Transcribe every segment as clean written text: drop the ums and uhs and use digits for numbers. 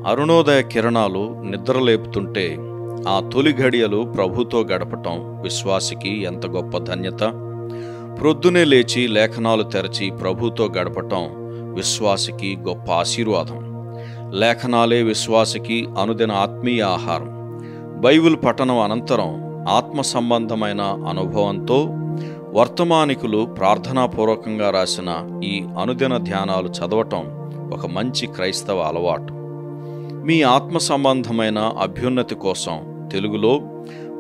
అరుణోదయ కిరణాలు నిద్రలేపుతుంటే ఆ తొలి ఘడియలు ప్రభుతో గడపటం విశ్వాసికి ఎంత గొప్ప ధన్యత. ప్రొద్దునే లేచి లేఖనాలు తెరచి ప్రభుతో గడపటం విశ్వాసికి గొప్ప ఆశీర్వాదం. లేఖనాలే విశ్వాసికి అనుదిన ఆత్మీయ ఆహారం. బైబిల్ పఠనం అనంతరం ఆత్మ సంబంధమైన అనుభవంతో వర్తమానికులు ప్రార్థనాపూర్వకంగా రాసిన ఈ అనుదిన ధ్యానాలు చదవటం ఒక మంచి క్రైస్తవ అలవాటు. మీ ఆత్మ సంబంధమైన అభ్యున్నతి కోసం తెలుగులో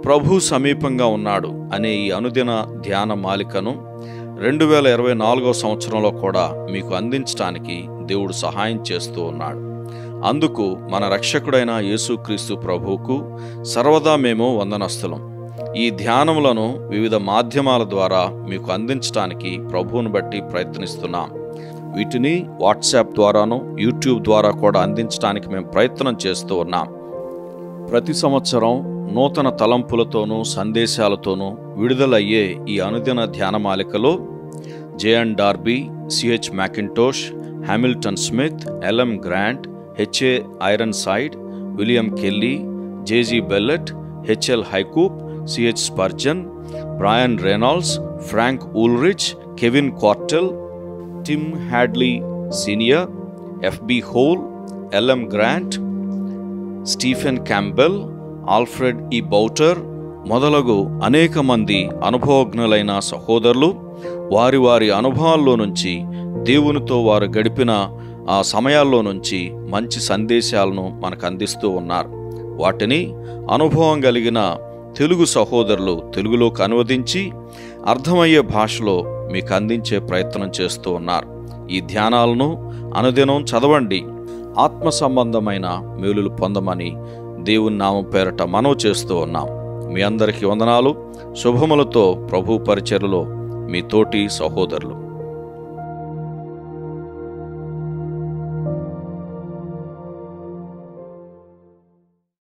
ప్రభు సమీపంగా ఉన్నాడు అనే ఈ అనుదిన ధ్యాన మాలికను 2024 సంవత్సరంలో కూడా మీకు అందించడానికి దేవుడు సహాయం చేస్తూ ఉన్నాడు. అందుకు మన రక్షకుడైన యేసుక్రీస్తు ప్రభువుకు సర్వదా మేము వందనస్తులం. ఈ ధ్యానములను వివిధ మాధ్యమాల ద్వారా మీకు అందించడానికి ప్రభువును బట్టి ప్రయత్నిస్తున్నాం. వీటిని వాట్సాప్ ద్వారాను యూట్యూబ్ ద్వారా కూడా అందించడానికి మేము ప్రయత్నం చేస్తూ ఉన్నాం. ప్రతి సంవత్సరం నూతన తలంపులతోనూ సందేశాలతోనూ విడుదలయ్యే ఈ అనుదిన ధ్యానమాలికలో J N Darby, C H Mackintosh, Hamilton Smith, L M Grant, H A Ironside, William Kelly, J G Bellett, H L Heijkoop, C H Spurgeon, Brian Reynolds, Frank Ulrich, Kevin Quartell, Tim Hadley senior, F B Hole, L M Grant, Stephen Campbell, Alfred E Bouter మొదలగు అనేక మంది అనుభవజ్ఞులైన సహోదరులు వారి వారి అనుభవాల్లో నుంచి, దేవునితో వారు గడిపిన ఆ సమయాల్లో నుంచి మంచి సందేశాలను మనకు అందిస్తూ ఉన్నారు. వాటిని అనుభవం కలిగిన తెలుగు సహోదరులు తెలుగులోకి అనువదించి అర్థమయ్యే భాషలో మీకు అందించే ప్రయత్నం చేస్తూ ఉన్నారు. ఈ ధ్యానాలను అనుదినం చదవండి, ఆత్మ సంబంధమైన మేలులు పొందమని దేవుని నామం పేరట మనవి చేస్తూ ఉన్నాం. మీ అందరికీ వందనాలు. శుభములతో ప్రభు పరిచర్యలో మీ తోటి సహోదరులు.